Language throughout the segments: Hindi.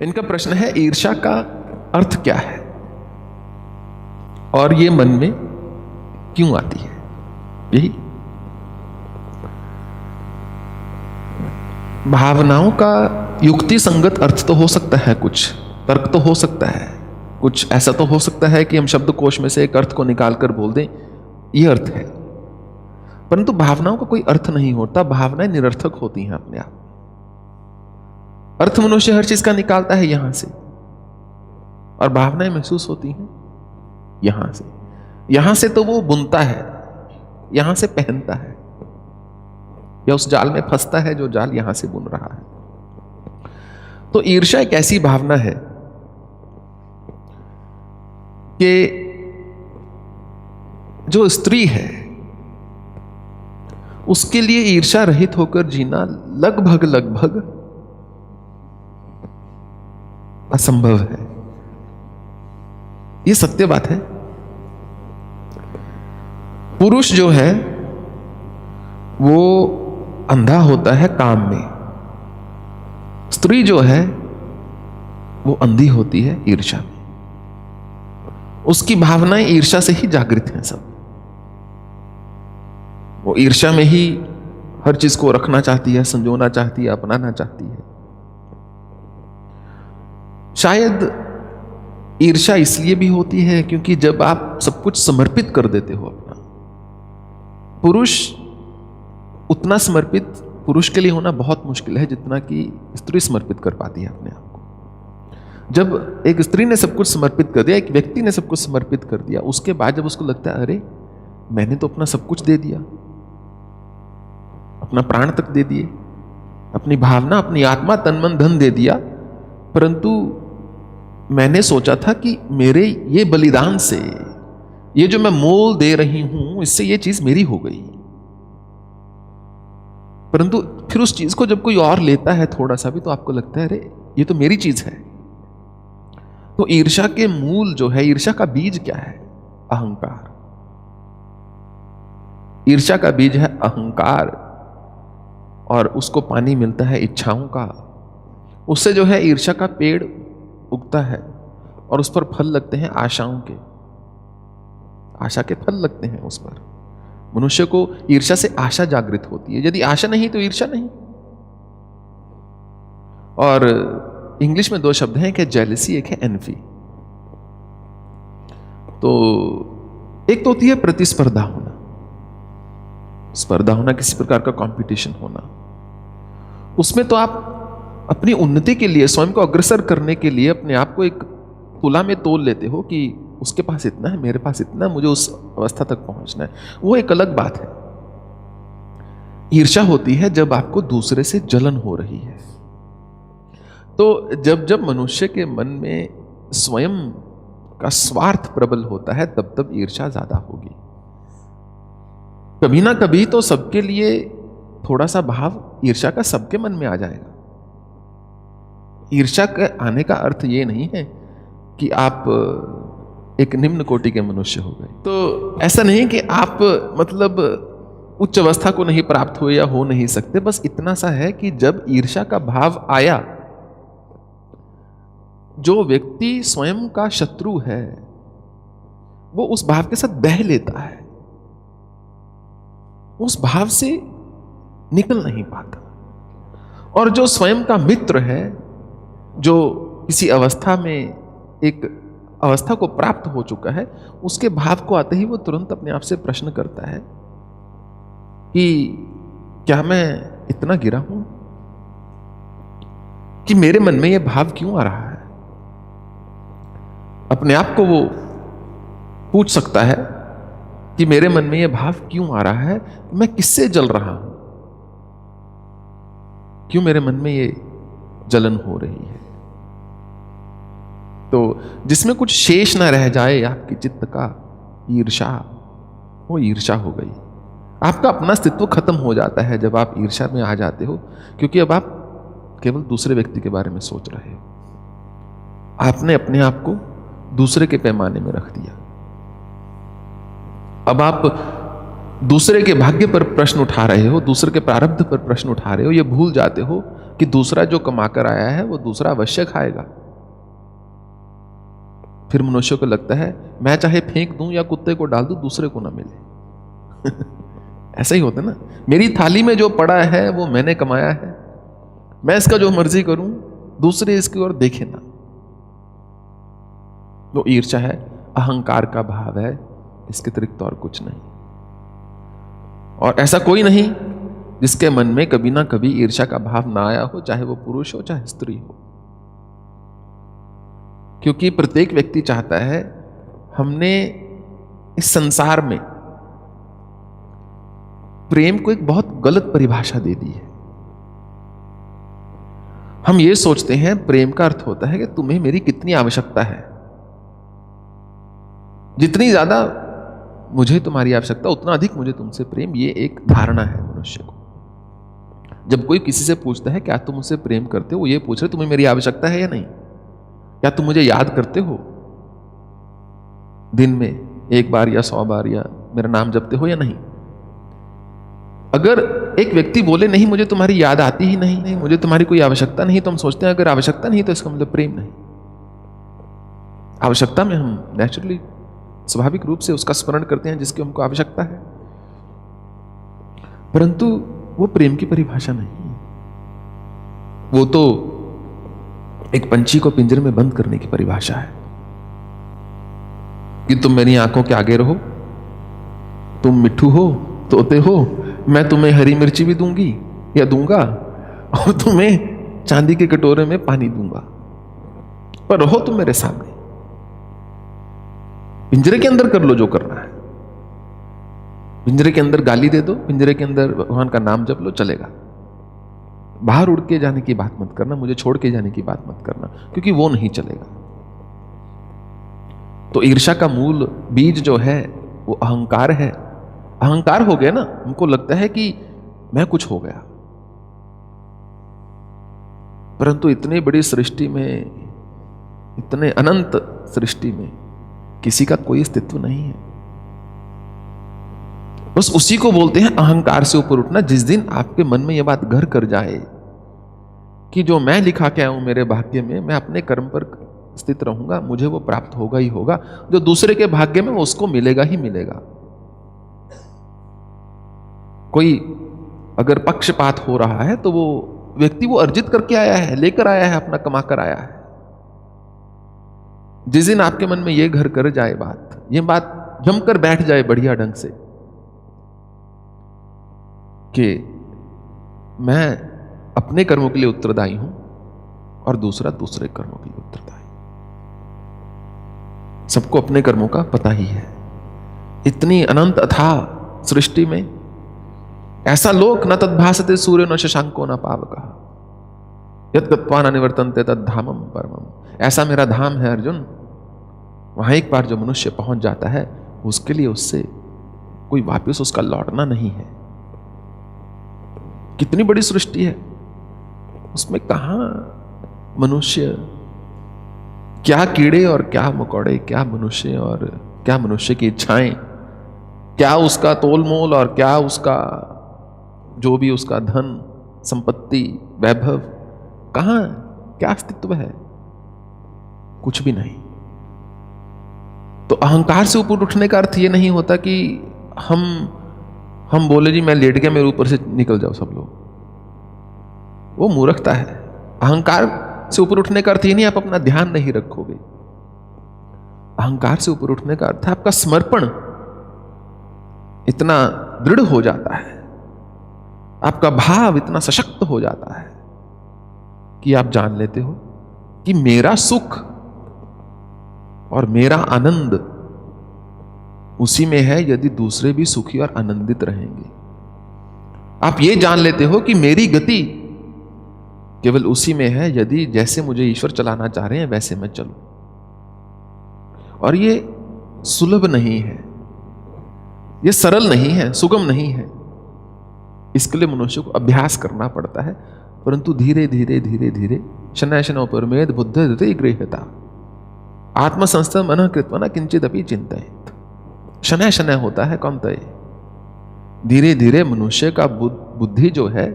इनका प्रश्न है ईर्ष्या का अर्थ क्या है और ये मन में क्यों आती है। यही भावनाओं का युक्ति संगत अर्थ तो हो सकता है, कुछ तर्क तो हो सकता है, कुछ ऐसा तो हो सकता है कि हम शब्दकोश में से एक अर्थ को निकालकर बोल दें ये अर्थ है, परंतु भावनाओं का कोई अर्थ नहीं होता। भावनाएं निरर्थक होती हैं अपने आप। अर्थ मनुष्य हर चीज का निकालता है यहां से, और भावनाएं महसूस होती हैं यहां से। यहां से तो वो बुनता है, यहां से पहनता है, या उस जाल में फंसता है जो जाल यहां से बुन रहा है। तो ईर्ष्या एक ऐसी भावना है कि जो स्त्री है उसके लिए ईर्ष्या रहित होकर जीना लगभग असंभव है। यह सत्य बात है। पुरुष जो है वो अंधा होता है काम में, स्त्री जो है वो अंधी होती है ईर्ष्या में। उसकी भावनाएं ईर्ष्या से ही जागृत हैं सब। वो ईर्ष्या में ही हर चीज को रखना चाहती है, संजोना चाहती है, अपनाना चाहती है। शायद ईर्ष्या इसलिए भी होती है क्योंकि जब आप सब कुछ समर्पित कर देते हो अपना, पुरुष उतना समर्पित पुरुष के लिए होना बहुत मुश्किल है जितना कि स्त्री समर्पित कर पाती है अपने आप को। जब एक स्त्री ने सब कुछ समर्पित कर दिया, एक व्यक्ति ने सब कुछ समर्पित कर दिया, उसके बाद जब उसको लगता है अरे मैंने तो अपना सब कुछ दे दिया, अपना प्राण तक दे दिए, अपनी भावना, अपनी आत्मा, तन मन धन दे दिया, परंतु मैंने सोचा था कि मेरे ये बलिदान से, ये जो मैं मोल दे रही हूं, इससे ये चीज मेरी हो गई। परंतु फिर उस चीज को जब कोई और लेता है थोड़ा सा भी, तो आपको लगता है अरे ये तो मेरी चीज है। तो ईर्ष्या के मूल जो है, ईर्ष्या का बीज क्या है? अहंकार। ईर्ष्या का बीज है अहंकार, और उसको पानी मिलता है इच्छाओं का। उससे जो है ईर्ष्या का पेड़ उगता है और उस पर फल लगते हैं आशाओं के, आशा के फल लगते हैं उस पर। मनुष्य को ईर्ष्या से आशा जागृत होती है। यदि आशा नहीं तो ईर्ष्या नहीं। और इंग्लिश में दो शब्द हैं, एक है जेलसी, एक है एनवी। तो एक तो होती है प्रतिस्पर्धा होना, स्पर्धा होना, किसी प्रकार का कंपटीशन होना। उसमें तो आप अपनी उन्नति के लिए, स्वयं को अग्रसर करने के लिए अपने आप को एक तुला में तोल लेते हो कि उसके पास इतना है, मेरे पास इतना है, मुझे उस अवस्था तक पहुंचना है। वो एक अलग बात है। ईर्ष्या होती है जब आपको दूसरे से जलन हो रही है। तो जब जब मनुष्य के मन में स्वयं का स्वार्थ प्रबल होता है, तब तब ईर्ष्या ज्यादा होगी। कभी ना कभी तो सबके लिए थोड़ा सा भाव ईर्ष्या का सबके मन में आ जाएगा। ईर्ष्या के आने का अर्थ ये नहीं है कि आप एक निम्न कोटि के मनुष्य हो गए। तो ऐसा नहीं कि आप मतलब उच्च अवस्था को नहीं प्राप्त हुए या हो नहीं सकते। बस इतना सा है कि जब ईर्ष्या का भाव आया, जो व्यक्ति स्वयं का शत्रु है वो उस भाव के साथ बह लेता है, उस भाव से निकल नहीं पाता। और जो स्वयं का मित्र है, जो किसी अवस्था में एक अवस्था को प्राप्त हो चुका है, उसके भाव को आते ही वो तुरंत अपने आप से प्रश्न करता है कि क्या मैं इतना गिरा हूं कि मेरे मन में यह भाव क्यों आ रहा है। अपने आप को वो पूछ सकता है कि मेरे मन में यह भाव क्यों आ रहा है, मैं किससे जल रहा हूं, क्यों मेरे मन में ये जलन हो रही है। तो जिसमें कुछ शेष ना रह जाए आपकी चित्त का ईर्ष्या, वो ईर्ष्या हो गई। आपका अपना अस्तित्व खत्म हो जाता है जब आप ईर्ष्या में आ जाते हो, क्योंकि अब आप केवल दूसरे व्यक्ति के बारे में सोच रहे हो। आपने अपने आप को दूसरे के पैमाने में रख दिया। अब आप दूसरे के भाग्य पर प्रश्न उठा रहे हो, दूसरे के प्रारब्ध पर प्रश्न उठा रहे हो। ये भूल जाते हो कि दूसरा जो कमा कर आया है वो दूसरा अवश्य खाएगा। फिर मनुष्य को लगता है मैं चाहे फेंक दूं या कुत्ते को डाल दूं, दूसरे को ना मिले। ऐसा ही होता है ना, मेरी थाली में जो पड़ा है वो मैंने कमाया है, मैं इसका जो मर्जी करूं, दूसरे इसकी ओर देखे ना। वो ईर्ष्या है, अहंकार का भाव है, इसके अतिरिक्त और कुछ नहीं। और ऐसा कोई नहीं जिसके मन में कभी ना कभी ईर्ष्या का भाव ना आया हो, चाहे वो पुरुष हो चाहे स्त्री हो। क्योंकि प्रत्येक व्यक्ति चाहता है, हमने इस संसार में प्रेम को एक बहुत गलत परिभाषा दे दी है। हम ये सोचते हैं प्रेम का अर्थ होता है कि तुम्हें मेरी कितनी आवश्यकता है, जितनी ज्यादा मुझे तुम्हारी आवश्यकता उतना अधिक मुझे तुमसे प्रेम। ये एक धारणा है मनुष्य को। जब कोई किसी से पूछता है क्या तुम मुझसे प्रेम करते हो, वो ये पूछ रहे तुम्हें मेरी आवश्यकता है या नहीं, क्या तुम मुझे याद करते हो, दिन में 1 बार या 100 बार, या मेरा नाम जपते हो या नहीं। अगर एक व्यक्ति बोले नहीं मुझे तुम्हारी याद आती ही नहीं, मुझे तुम्हारी कोई आवश्यकता नहीं, तो हम सोचते हैं अगर आवश्यकता नहीं तो इसका मतलब प्रेम नहीं। आवश्यकता में हम नेचुरली स्वाभाविक रूप से उसका स्मरण करते हैं जिसकी हमको आवश्यकता है, परंतु वो प्रेम की परिभाषा नहीं। वो तो एक पंछी को पिंजरे में बंद करने की परिभाषा है कि तुम मेरी आंखों के आगे रहो, तुम मिट्ठू हो, तोते हो, मैं तुम्हें हरी मिर्ची भी दूंगी या दूंगा और तुम्हें चांदी के कटोरे में पानी दूंगा, पर रहो तुम मेरे सामने। पिंजरे के अंदर कर लो जो करना है, पिंजरे के अंदर गाली दे दो, पिंजरे के अंदर भगवान का नाम जप लो, चलेगा। बाहर उड़ के जाने की बात मत करना, मुझे छोड़ के जाने की बात मत करना, क्योंकि वो नहीं चलेगा। तो ईर्ष्या का मूल बीज जो है वो अहंकार है। अहंकार हो गया ना, हमको लगता है कि मैं कुछ हो गया, परंतु इतनी बड़ी सृष्टि में, इतने अनंत सृष्टि में किसी का कोई अस्तित्व नहीं है। बस उसी को बोलते हैं अहंकार से ऊपर उठना। जिस दिन आपके मन में यह बात घर कर जाए कि जो मैं लिखा के आया हूं मेरे भाग्य में, मैं अपने कर्म पर स्थित रहूंगा, मुझे वो प्राप्त होगा ही होगा, जो दूसरे के भाग्य में वो उसको मिलेगा ही मिलेगा। कोई अगर पक्षपात हो रहा है तो वो व्यक्ति वो अर्जित करके आया है, लेकर आया है, अपना कमा कर आया है। जिस दिन आपके मन में ये घर कर जाए बात, ये बात जमकर बैठ जाए बढ़िया ढंग से कि मैं अपने कर्मों के लिए उत्तरदायी हूं और दूसरा दूसरे कर्मों के लिए उत्तरदायी, सबको अपने कर्मों का पता ही है। इतनी अनंत अथाह सृष्टि में ऐसा लोक न तद्भासते सूर्य न शशांको न पावकः यत् गत्वा न निवर्तन्ते तद्धामम परमम। ऐसा मेरा धाम है अर्जुन, वहां एक बार जो मनुष्य पहुंच जाता है उसके लिए उससे कोई वापस उसका लौटना नहीं है। कितनी बड़ी सृष्टि है, उसमें कहां मनुष्य, क्या कीड़े और क्या मकोड़े, क्या मनुष्य और क्या मनुष्य की इच्छाएं, क्या उसका तोल मोल और क्या उसका जो भी उसका धन संपत्ति वैभव, कहां क्या अस्तित्व है, कुछ भी नहीं। तो अहंकार से ऊपर उठने का अर्थ ये नहीं होता कि हम बोले जी मैं लेट गया, मेरे ऊपर से निकल जाओ सब लोग, वो मूर्खता है। अहंकार से ऊपर उठने का अर्थ ये नहीं आप अपना ध्यान नहीं रखोगे। अहंकार से ऊपर उठने का अर्थ है आपका समर्पण इतना दृढ़ हो जाता है, आपका भाव इतना सशक्त हो जाता है कि आप जान लेते हो कि मेरा सुख और मेरा आनंद उसी में है यदि दूसरे भी सुखी और आनंदित रहेंगे। आप ये जान लेते हो कि मेरी गति केवल उसी में है यदि जैसे मुझे ईश्वर चलाना चाह रहे हैं वैसे मैं चलूं। और ये सुलभ नहीं है, ये सरल नहीं है, सुगम नहीं है। इसके लिए मनुष्य को अभ्यास करना पड़ता है, परंतु धीरे धीरे धीरे धीरे शनैः शनौ परमेद बुद्धिर्ते गृह्यता आत्मसंस्थं मनः कृत्वा न किंचित अपि चिंतयेत्। शनैः शनैः होता है कौन तय, धीरे धीरे मनुष्य का बुद्धि जो है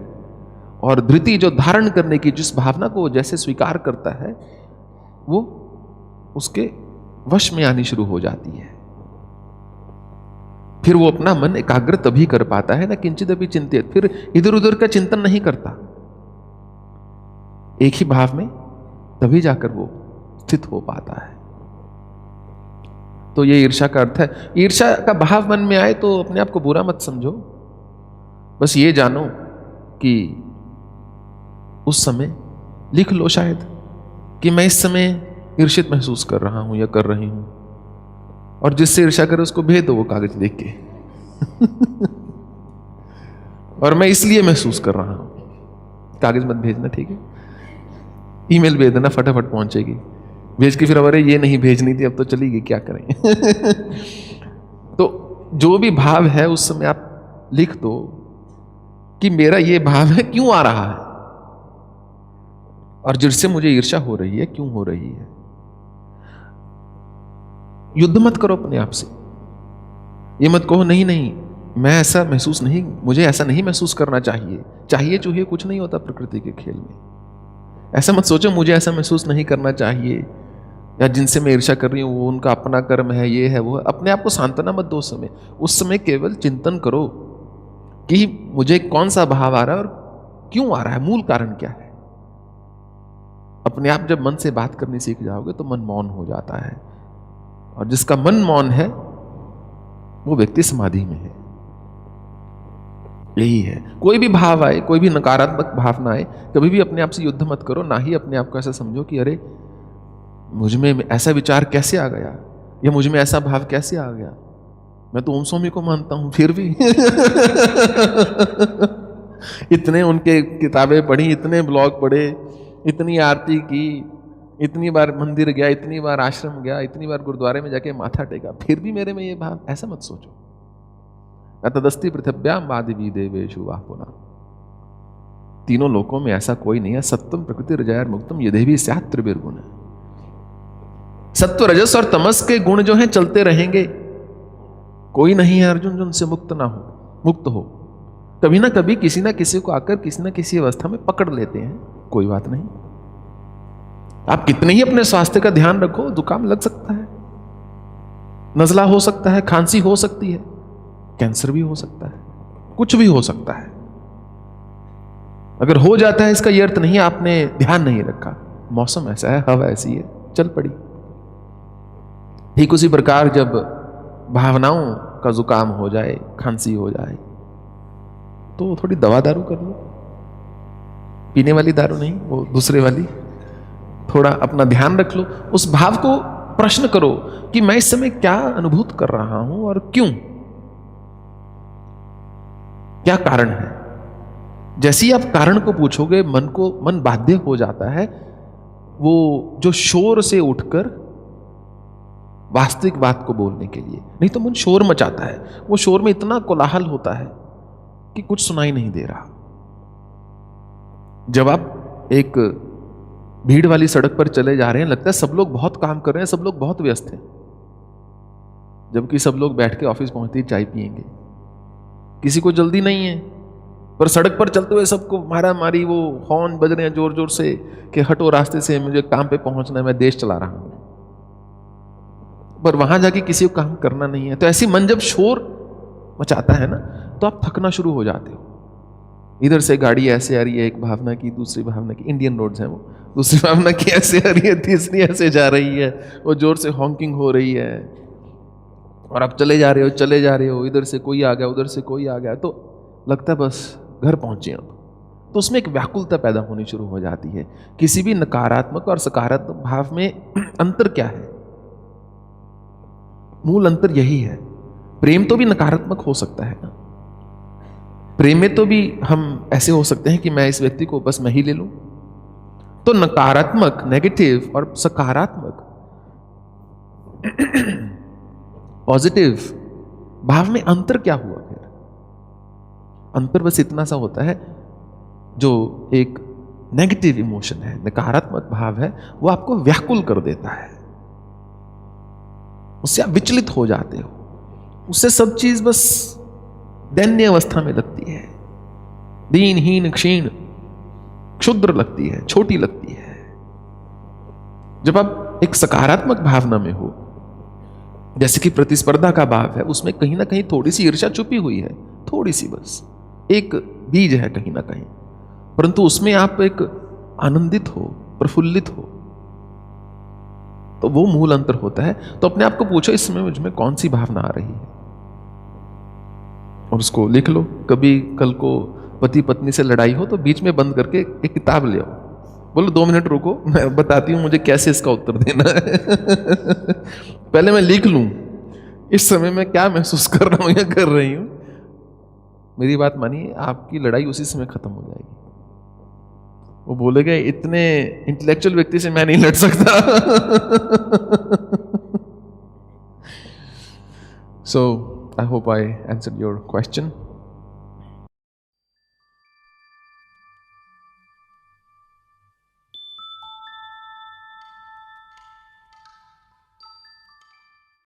और धृति जो धारण करने की जिस भावना को वो जैसे स्वीकार करता है वो उसके वश में आनी शुरू हो जाती है। फिर वो अपना मन एकाग्र तभी कर पाता है ना किंचित अभी चिंतित, फिर इधर उधर का चिंतन नहीं करता, एक ही भाव में तभी जाकर वो स्थित हो पाता है। तो ये ईर्ष्या का अर्थ है। ईर्ष्या का भाव मन में आए तो अपने आप को बुरा मत समझो, बस ये जानो कि उस समय लिख लो शायद कि मैं इस समय ईर्षित महसूस कर रहा हूं या कर रही हूं, और जिससे ईर्ष्या करे उसको भेज दो वो कागज देख के और मैं इसलिए महसूस कर रहा हूं, कागज मत भेजना, ठीक है? ईमेल भेज देना, फटाफट पहुंचेगी। भेज के फिर अरे ये नहीं भेजनी थी, अब तो चली गई, क्या करें तो जो भी भाव है उस समय आप लिख दो कि मेरा ये भाव है, क्यों आ रहा है, और जिससे मुझे ईर्ष्या हो रही है क्यों हो रही है। युद्ध मत करो अपने आप से, ये मत कहो नहीं नहीं मैं ऐसा महसूस नहीं, मुझे ऐसा नहीं महसूस करना चाहिए। चाहिए चूहिए कुछ नहीं होता प्रकृति के खेल में। ऐसा मत सोचो मुझे ऐसा महसूस नहीं करना चाहिए, या जिनसे मैं ईर्ष्या कर रही हूं वो उनका अपना कर्म है, ये है वो है। अपने आप को सांत्वना मत दो उस समय केवल चिंतन करो कि मुझे कौन सा भाव आ रहा है और क्यों आ रहा है, मूल कारण क्या है। अपने आप जब मन से बात करनी सीख जाओगे तो मन मौन हो जाता है, और जिसका मन मौन है वो व्यक्ति समाधि में है। यही है। कोई भी भाव आए, कोई भी नकारात्मक भावना आए, कभी भी अपने आप से युद्ध मत करो। ना ही अपने आप को ऐसा समझो कि अरे मुझ में ऐसा विचार कैसे आ गया, या मुझ में ऐसा भाव कैसे आ गया। मैं तो ओम स्वामी को मानता हूं फिर भी इतने उनके किताबें पढ़ी, इतने ब्लॉग पढ़े, इतनी आरती की, इतनी बार मंदिर गया, इतनी बार आश्रम गया, इतनी बार गुरुद्वारे में जाके माथा टेका, फिर भी मेरे में ये भाव। ऐसा मत सोचो। तदस्ति पृथिव्याम वादिवी देवेषु वाह पुनः, तीनों लोकों में ऐसा कोई नहीं है। सत्वम प्रकृति रजयर मुक्तम यदेवी स्यात् त्रिभिर्गुण। सत्व रजस और तमस के गुण जो हैं चलते रहेंगे, कोई नहीं है अर्जुन जो उनसे मुक्त ना हो, मुक्त हो। कभी ना कभी किसी ना किसी को आकर किसी ना किसी अवस्था में पकड़ लेते हैं, कोई बात नहीं। आप कितने ही अपने स्वास्थ्य का ध्यान रखो, जुकाम लग सकता है, नजला हो सकता है, खांसी हो सकती है, कैंसर भी हो सकता है, कुछ भी हो सकता है। अगर हो जाता है इसका यह अर्थ नहीं आपने ध्यान नहीं रखा, मौसम ऐसा है, हवा ऐसी है, चल पड़ी। ठीक उसी प्रकार जब भावनाओं का जुकाम हो जाए, खांसी हो जाए, तो थोड़ी दवा दारू कर लो, पीने वाली दारू नहीं, वो दूसरे वाली। थोड़ा अपना ध्यान रख लो, उस भाव को प्रश्न करो कि मैं इस समय क्या अनुभूत कर रहा हूं और क्यों, क्या कारण है। जैसे ही आप कारण को पूछोगे, मन बाध्य हो जाता है वो जो शोर से उठकर वास्तविक बात को बोलने के लिए। नहीं तो मन शोर मचाता है, वो शोर में इतना कोलाहल होता है कि कुछ सुनाई नहीं दे रहा। जब आप एक भीड़ वाली सड़क पर चले जा रहे हैं, लगता है सब लोग बहुत काम कर रहे हैं, सब लोग बहुत व्यस्त हैं, जबकि सब लोग बैठ के ऑफिस पहुंचते ही चाय पिएंगे, किसी को जल्दी नहीं है। पर सड़क पर चलते हुए सबको मारा मारी, वो हॉर्न बज रहे हैं जोर जोर से कि हटो रास्ते से, मुझे काम पे पहुंचना है, मैं देश चला रहा हूं। पर वहां जाके किसी को काम करना नहीं है। तो ऐसी मन जब शोर मचाता है ना, तो आप थकना शुरू हो जाते हो। इधर से गाड़ी ऐसे आ रही है, एक भावना की, दूसरी भावना की, इंडियन रोड्स हैं वो, दूसरी भावना की ऐसे आ रही है, तीसरी ऐसे जा रही है, वो जोर से हॉकिंग हो रही है, और आप चले जा रहे हो, इधर से कोई आ गया, उधर से कोई आ गया, तो लगता है बस घर पहुंचे हम। तो उसमें एक व्याकुलता पैदा होनी शुरू हो जाती है। किसी भी नकारात्मक और सकारात्मक भाव में अंतर क्या है? मूल अंतर यही है। प्रेम तो भी नकारात्मक हो सकता है ना, प्रेम में तो भी हम ऐसे हो सकते हैं कि मैं इस व्यक्ति को बस मैं ही ले लूं। तो नकारात्मक, नेगेटिव, और सकारात्मक पॉजिटिव भाव में अंतर क्या हुआ? फिर अंतर बस इतना सा होता है, जो एक नेगेटिव इमोशन है, नकारात्मक भाव है, वो आपको व्याकुल कर देता है, उससे आप विचलित हो जाते हो, उससे सब चीज बस दैन्य अवस्था में लगती है, दीनहीन क्षीण, क्षुद्र लगती है, छोटी लगती है। जब आप एक सकारात्मक भावना में हो, जैसे कि प्रतिस्पर्धा का भाव है, उसमें कहीं ना कहीं थोड़ी सी ईर्ष्या छुपी हुई है, थोड़ी सी, बस एक बीज है कहीं ना कहीं, परंतु उसमें आप एक आनंदित हो, प्रफुल्लित हो, तो वो मूल अंतर होता है। तो अपने आप को पूछो, इस समय मुझ में कौन सी भावना आ रही है, और उसको लिख लो। कभी कल को पति पत्नी से लड़ाई हो तो बीच में बंद करके एक किताब ले आओ, बोलो 2 मिनट रुको, मैं बताती हूं मुझे कैसे इसका उत्तर देना है। पहले मैं लिख लूं इस समय मैं क्या महसूस कर रहा हूं या कर रही हूं। मेरी बात मानिए, आपकी लड़ाई उसी समय खत्म हो जाएगी। वो बोलेगा इतने इंटेलेक्चुअल व्यक्ति से मैं नहीं लड़ सकता। So I hope I answered your question.